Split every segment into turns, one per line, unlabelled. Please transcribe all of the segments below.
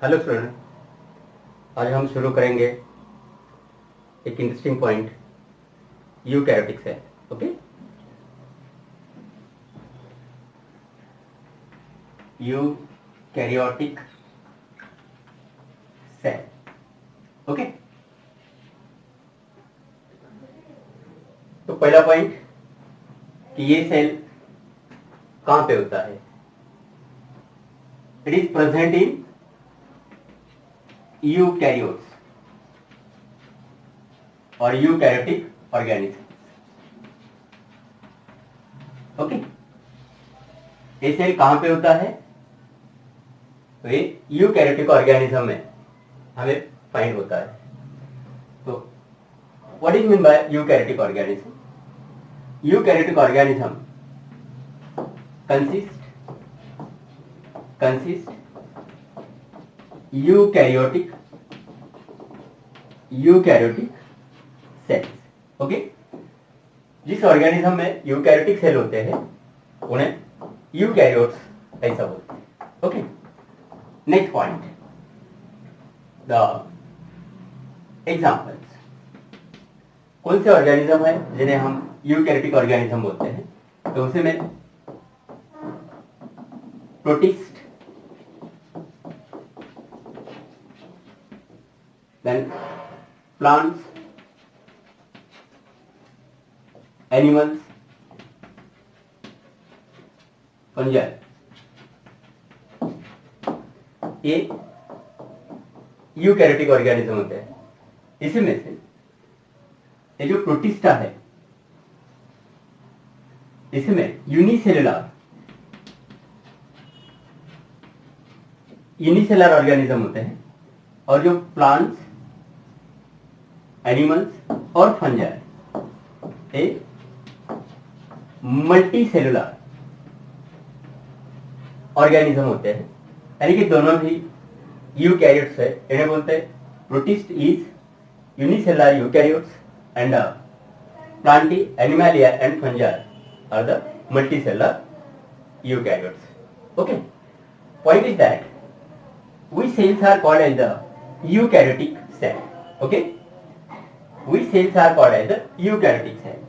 Hello student, आज हम शुरू करेंगे एक interesting point eukaryotic cell. Okay, eukaryotic cell. Okay, तो पहला पॉइंट कि ये सेल कहां पे होता है। It is present in eukaryotes और यूकैरियोटिक ऑर्गेनिज्म। ओके, ये सेल कहां पे होता है? तो ये यूकैरियोटिक ऑर्गेनिज्म में हमें फाइंड होता है। तो what is mean by eukaryotic organism? Eukaryotic organism consist eukaryotic cells. Okay, जिस ऑर्गेनिज्म में यूकैरियोटिक सेल होते हैं उन्हें यूकैरियोट्स ऐसा बोलते हैं। Okay, next point, the examples. कौन से ऑर्गेनिज्म है जिन्हें हम यूकैरियोटिक ऑर्गेनिज्म बोलते हैं? तो उसे में protist, then plants, animals, fungi, ये यूकैरियोटिक ऑर्गेनिज्म होते हैं। इसमें से ये जो प्रोटिस्टा है इसमें यूनिसेलुलर ऑर्गेनिज्म होते हैं, और जो प्लांट्स, एनिमल्स और फंजाई ये मल्टी सेलुलर ऑर्गेनिज्म होते हैं। यानी कि दोनों भी यूकैरियोट्स है। इन्हें बोलते हैं protist is unicellular eukaryotes and plantae, animalia and fungi are the multi cellular eukaryotes. Okay, point is that which cells are called as the eukaryotic cell. Okay, which cells are called as the eukaryotic cell?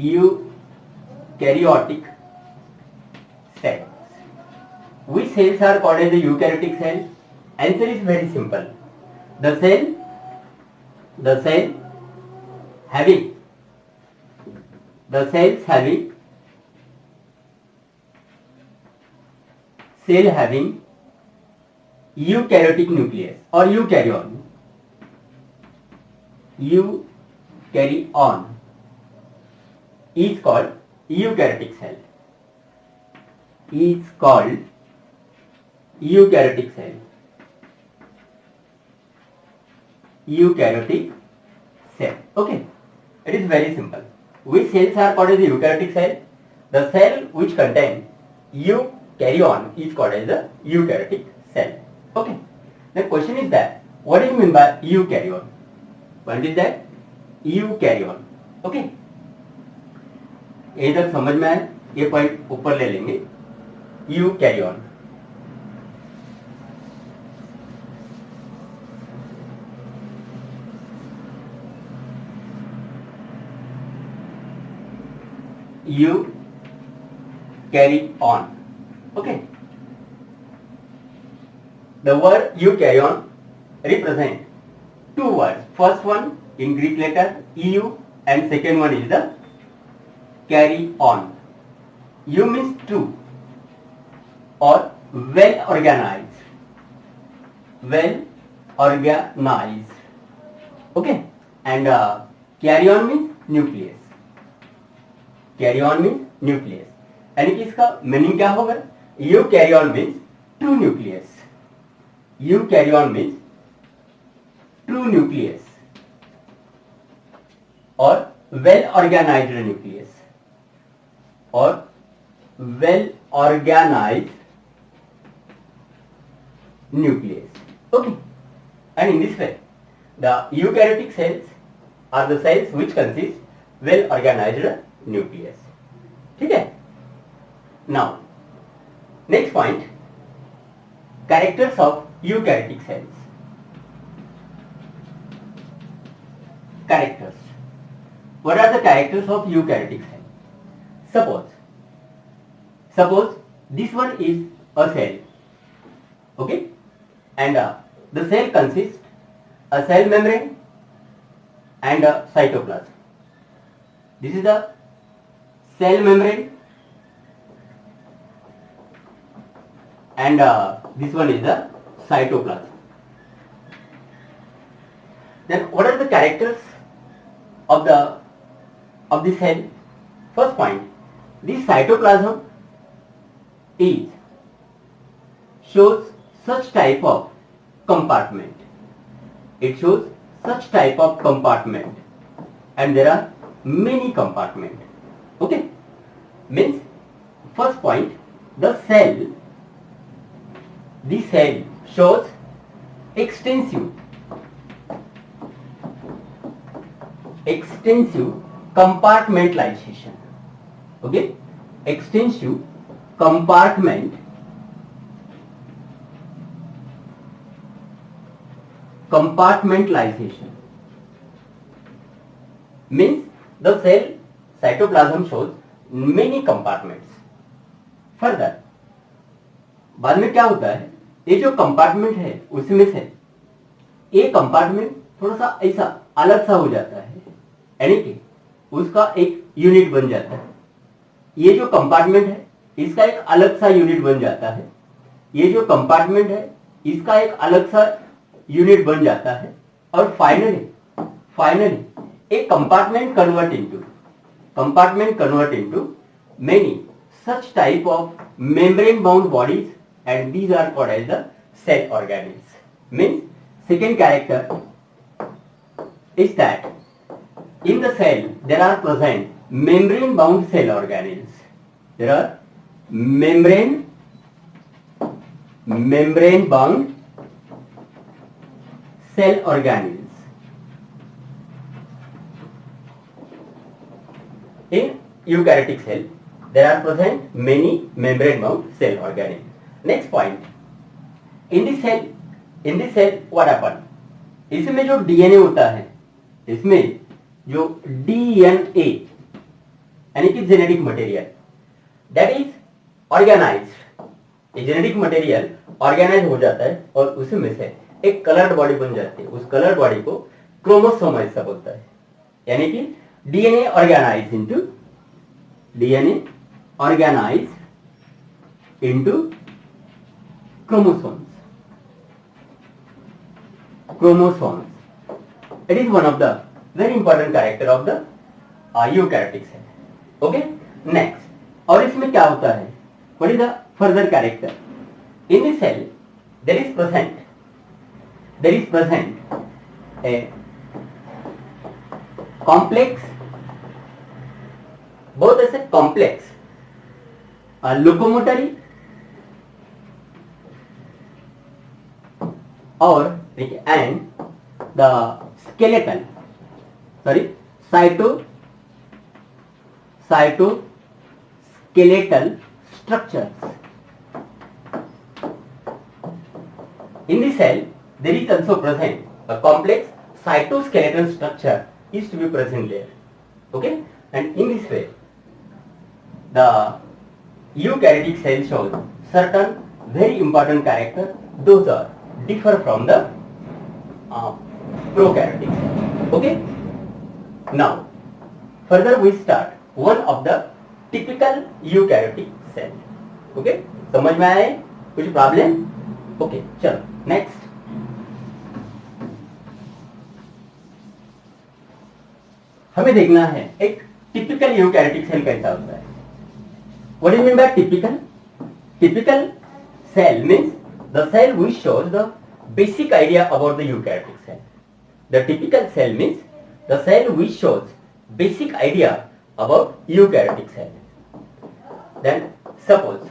Eukaryotic cells. Which cells are called as the eukaryotic cell? Answer is very simple. The cell having eukaryotic nucleus or eukaryon is called eukaryotic cell. Eukaryotic cell. Okay, it is very simple. Which cells are called as the eukaryotic cell? The cell which contain eukaryon is called as the eukaryotic cell. Okay, the question is that what do you mean by eukaryon? What is that? eukaryon. Okay, ये तक समझ में आए? ये point ऊपर ले लेंगे। eukaryon, you carry on. Okay, the word eukaryon represent two words. First one in Greek letter eu and second one is the carry on. Eu means true or well organized. Okay, and carry on means nucleus. यानी कि इसका meaning क्या होगा? Eukaryon means true nucleus. और well organised nucleus. Okay, and in this way the eukaryotic cells are the cells which consist well organised nucleus. ठीक है, now next point, characters of eukaryotic cells. Characters. What are the characters of eukaryotic cell? Suppose this one is a cell, okay, and the cell consists a cell membrane and a cytoplasm. This is the cell membrane and this one is the cytoplasm. Then what are the characters of the cell? First point, this cytoplasm shows such type of compartment. It shows such type of compartment, and there are many compartments. Okay, means first point, the cell shows extensive compartmentalization. Okay, extensive compartmentalization means the cell cytoplasm shows many compartments. Further, बाद में क्या होता है, ये जो compartment है उसमें से एक कंपार्टमेंट थोड़ा सा ऐसा अलग सा हो जाता है, यानी कि उसका एक यूनिट बन जाता है. ये जो कंपार्टमेंट है इसका एक अलग सा यूनिट बन जाता है. ये जो कंपार्टमेंट है इसका एक अलग सा यूनिट बन जाता है. और फाइनली एक compartment convert into many such type of membrane bound bodies, and these are called as the cell organelles. Means second character is that in the cell there are present membrane bound cell organelles. There are membrane bound cell organelles. In eukaryotic cell there are present many membrane bound cell organelles. Next point, in this cell what happen, इसमें जो DNA होता है, इसमें जो DNA यानी कि genetic material, that is organised. ये genetic material organise हो जाता है और उसमें से एक कलर्ड बॉडी बन जाती है. उस कलर्ड बॉडी को क्रोमोसोम ऐसा बोलता है. यानी कि DNA organise into chromosomes. It is one of the very important character of the eukaryotic cell. Okay, next, और इसमें क्या होता है, what is the further character? In the cell there is present a complex, both as a complex locomotory or and the skeletal, cytoskeletal structures. In the cell there is also present a complex cytoskeletal structure is to be present there. Okay, and in this way the eukaryotic cell shows certain very important character. Those are differ from the prokaryotic cell. Okay, now further we start one of the typical eukaryotic cell. Okay, समझ में आए कुछ problem? Okay, चलो next. हमें देखना है एक typical eukaryotic cell कैसा होता है. What do you mean by typical? Typical cell means the cell which shows the basic idea about the eukaryotic cell. The typical cell means the cell which shows basic idea about eukaryotic cell. Then suppose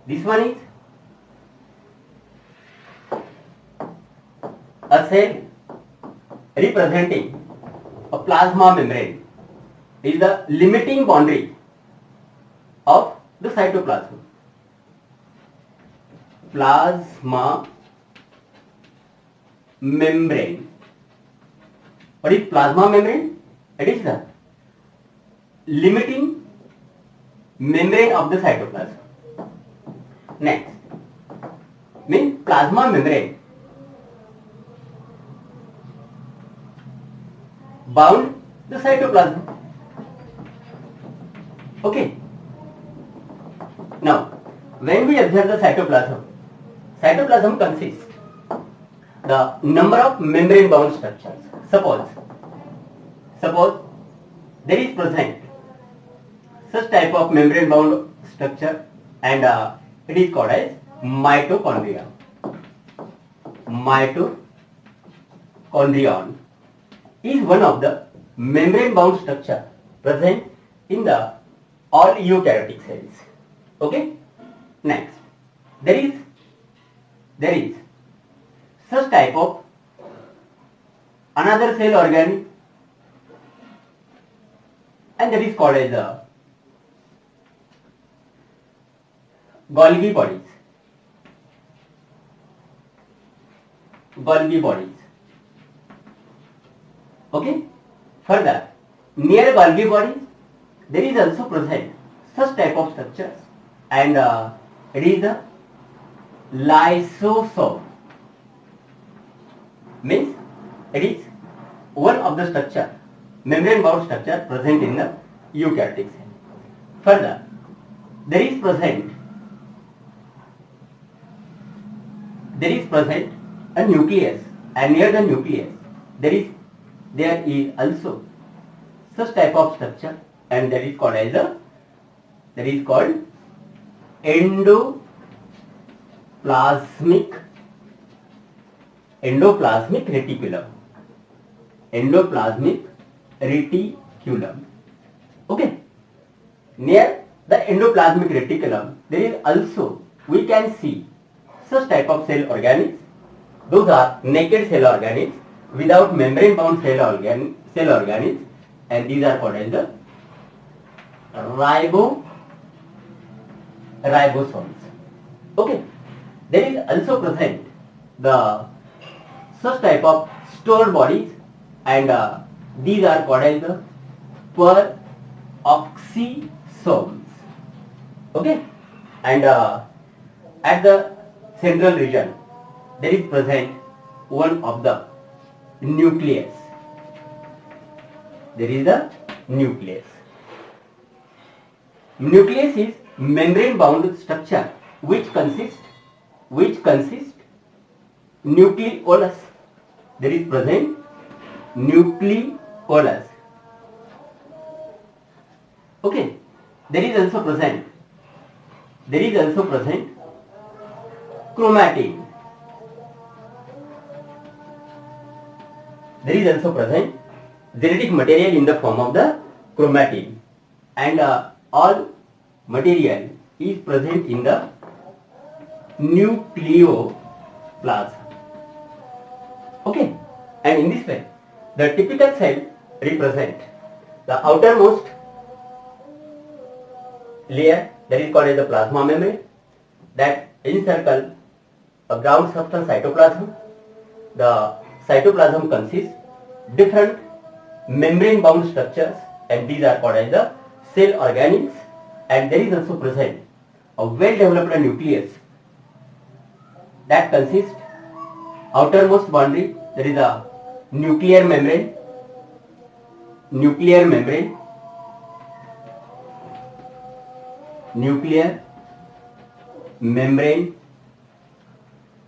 this one is a cell representing a plasma membrane is the limiting boundary of the cytoplasm. plasma membrane. What is plasma membrane? It is the limiting membrane of the cytoplasm. Next, means plasma membrane bound the cytoplasm. Okay. Now, when we observe the cytoplasm, cytoplasm consists the number of membrane bound structures. Suppose there is present such type of membrane bound structure, and it is called as mitochondria. Mitochondrion is one of the membrane bound structure present in the all eukaryotic cells. Okay. Next, there is such type of another cell organ, and that is called as Golgi bodies. Okay. Further, near Golgi bodies, there is also present such type of structures, and it is the lysosome. Means it is one of the structure, membrane bound structure present in the eukaryotic cell. Further, there is present a nucleus, and near the nucleus there is also such type of structure, and that is called as endoplasmic reticulum. Okay. Near the endoplasmic reticulum, there is also, we can see such type of cell organisms. Those are naked cell organisms without membrane bound cell organisms, and these are called as the ribosomes. Okay. There is also present the such type of stored bodies, and these are called as the peroxisomes. Okay. And at the central region there is present one of the nucleus. There is the nucleus. Nucleus is membrane bound structure which consists nucleolus. There is present nucleolus. Okay. There is also present chromatin. There is also present genetic material in the form of the chromatin, and all material is present in the nucleoplasm. Okay. And in this way, the typical cell represent the outermost layer, that is called as the plasma membrane, that encircle a ground substance cytoplasm. The cytoplasm consists different membrane bound structures, and these are called as the cell organisms, and there is also present a well developed nucleus that consists outermost boundary, there is a nuclear membrane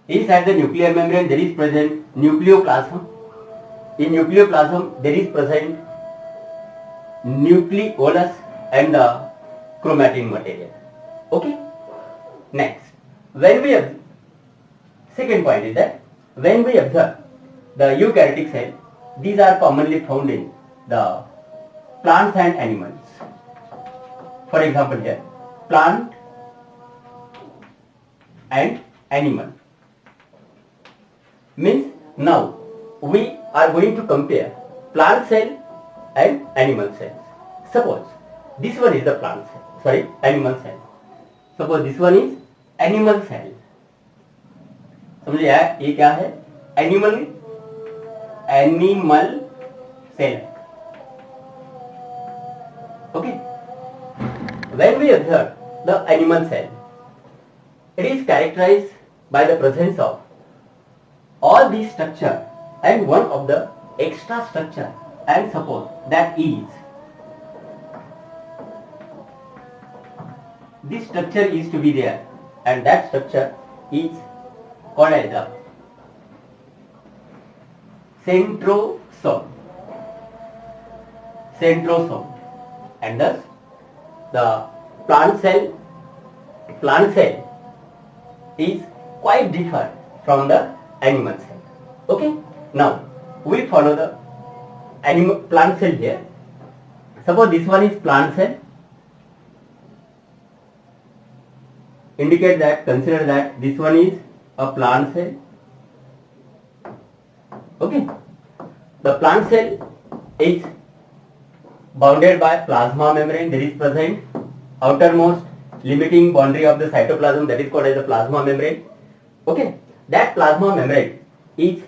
inside the nuclear membrane there is present nucleoplasm. In nucleoplasm there is present nucleolus and the chromatin material. Okay. Next, second point is that when we observe the eukaryotic cell, these are commonly found in the plants and animals. For example, here plant and animal means now we are going to compare plant cell and animal cells. Suppose this one is the animal cell. Suppose this one is animal cell. समझे ये क्या है? Animal cell. Okay. When we observe the animal cell, it is characterized by the presence of all these structure and one of the extra structure and suppose that is this structure is to be there and that structure is called as the centrosome. And thus the plant cell is quite different from the animal cell. Okay, now we follow the plant cell here. Suppose this one is plant cell. Indicate that, consider that this one is a plant cell. Okay, the plant cell is bounded by plasma membrane. There is present outermost limiting boundary of the cytoplasm, that is called as the plasma membrane. Okay, that plasma membrane is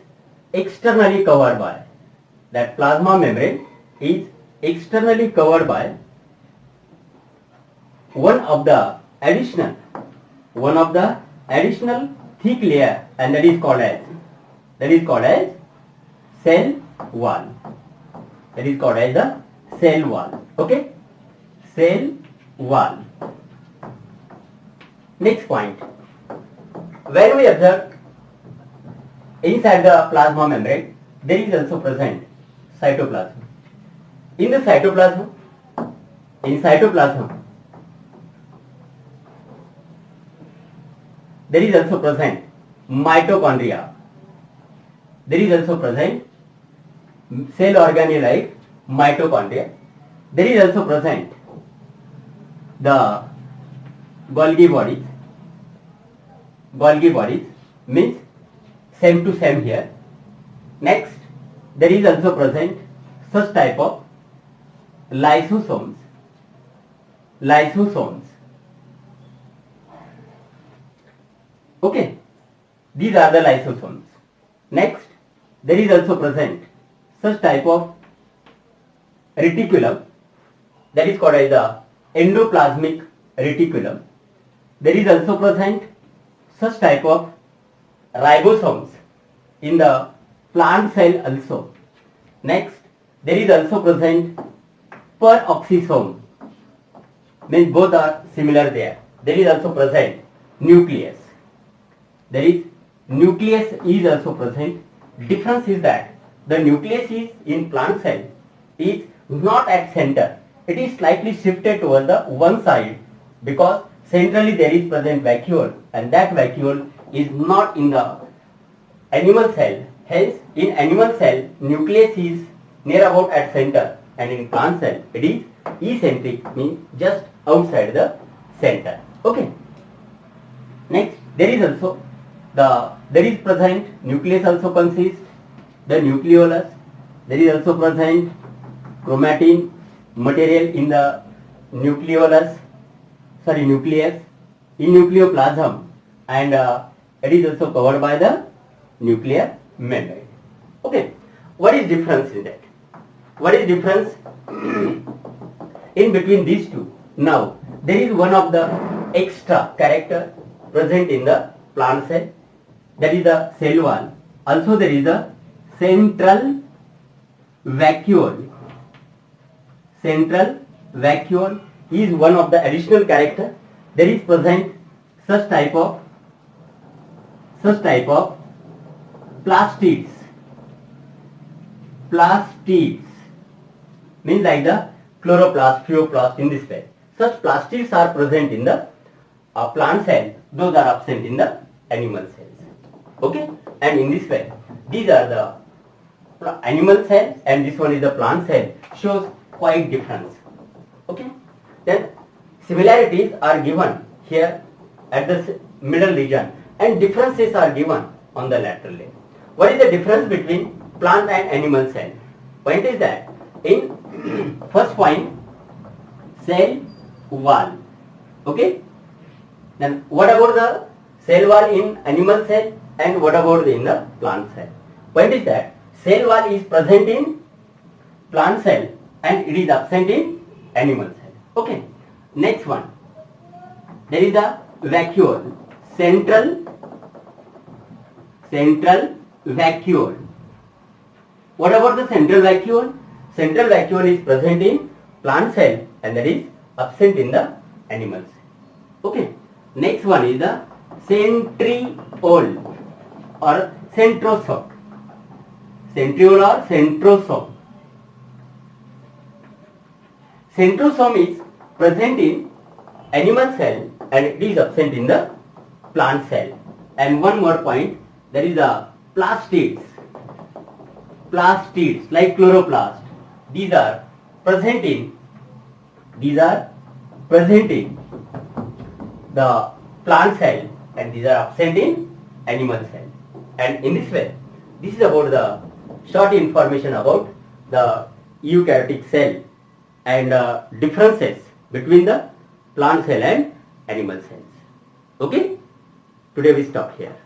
externally covered by one of the additional thick layer, and that is called as cell wall. That is called as the cell wall. Okay, cell wall. Next point, when we observe inside the plasma membrane, there is also present cytoplasm. In cytoplasm, there is also present mitochondria. There is also present cell organelle like mitochondria. There is also present the Golgi bodies means same to same here. Next, there is also present such type of lysosomes. Okay, these are the lysosomes. Next, there is also present such type of reticulum, that is called as the endoplasmic reticulum. There is also present such type of ribosomes in the plant cell also. Next, there is also present peroxisome, means both are similar there. There is also present nucleus. Nucleus is also present. Difference is that the nucleus is in plant cell is not at center. It is slightly shifted towards the one side because centrally there is present vacuole, and that vacuole is not in the animal cell. Hence, in animal cell, nucleus is near about at center, and in plant cell it is eccentric, means just outside the center. Okay. Next, there is present nucleus also consists the nucleolus. There is also present chromatin material in the nucleus, in nucleoplasm, and it is also covered by the nuclear membrane. Okay, what is difference in that? What is difference in between these two? Now, there is one of the extra character present in the plant cell, that is the cell wall. Also, there is the central vacuole. Central vacuole is one of the additional character. There is present such type of plastids. Plastids means like the chloroplast, pheoplast in this way. Such plastids are present in the plant cell. Those are absent in the animal cells. Okay, and in this way, these are the animal cell and this one is the plant cell. Shows quite difference. Okay, then similarities are given here at the middle region and differences are given on the lateral layer. What is the difference between plant and animal cell? Point is that in first point, cell wall. Okay, then what about the cell wall in animal cell? and what about in the plant cell? Point is that cell wall is present in plant cell and it is absent in animal cell. Okay. Next one. There is a vacuole, central vacuole. What about the central vacuole? Central vacuole is present in plant cell and that is absent in the animal cell. Okay. Next one is the centriole or centrosome. Centriole or centrosome. Centrosome is present in animal cell and it is absent in the plant cell. And one more point, there is a plastids. Plastids like chloroplast. These are present in the plant cell and these are absent in animal cell. And in this way, this is about the short information about the eukaryotic cell and differences between the plant cell and animal cells. Okay? Today we stop here.